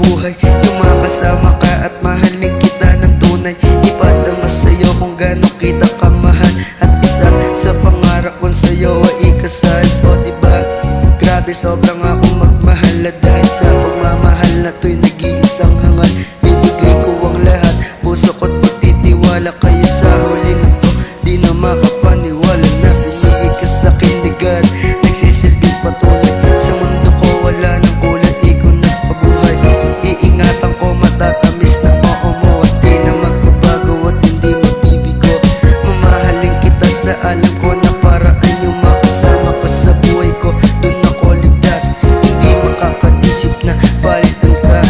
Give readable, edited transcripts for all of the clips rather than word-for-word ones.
buhay. Yung makasama ka at mahalin kita ng tunay. Ipadama sa'yo kung gano'ng kita kamahal. At isa sa pangarap kong sa'yo ay ikasal. O diba? Grabe sobrang akong magmahal. At dahil sa pagmamahal na to'y nag-iisang hangal. Binigay ko ang lahat, puso ko't pagtitiwala. Kaya sa huli na to, di na makapaniwala na binigay ka sa'kin bigat. Nagsisilbing patunay sa mundo ko, wala nang kulay, ikaw na pabuhay. Iingatan ko, matatamis na oo mo. At di na magbabago at hindi mabibigo. Mamahalin kita sa alam ko na paraan yung makasama ka sa buhay ko. Doon ako ligtas, hindi makakaisip na palitan ka.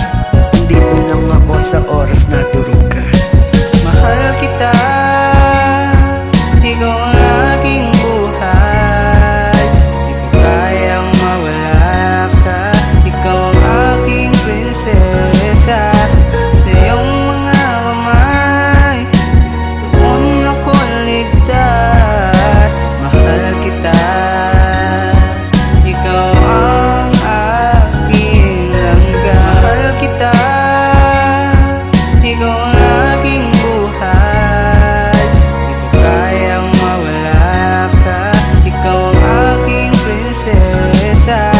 Dito lang ako sa oras na durog ka. Mahal kita, ikaw ang aking buhay. Di ko kayang mawala ka. Ikaw ang aking prinsesa. Sa iyong mga kamay, doon ako ligtas. Mahal kita, ikaw ang aking langga. Mahal kita, ikaw ang aking buhay. Di ko kayang mawala ka. Ikaw ang aking prinsesa.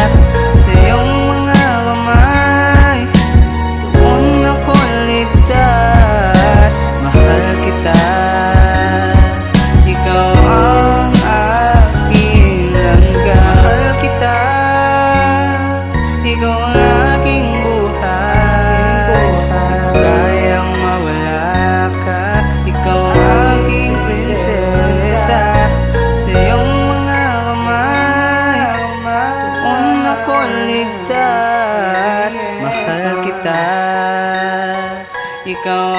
Sa iyong mga kamay, doon ako ligtas. Mahal kita, ikaw ang aking langga. Mahal kita, ikaw ang aking buhay. Di ko kayang mawala ka. Ikaw ang aking prinsesa. Sa iyong mga kamay, doon ako ligtas. Mahal kita, ikaw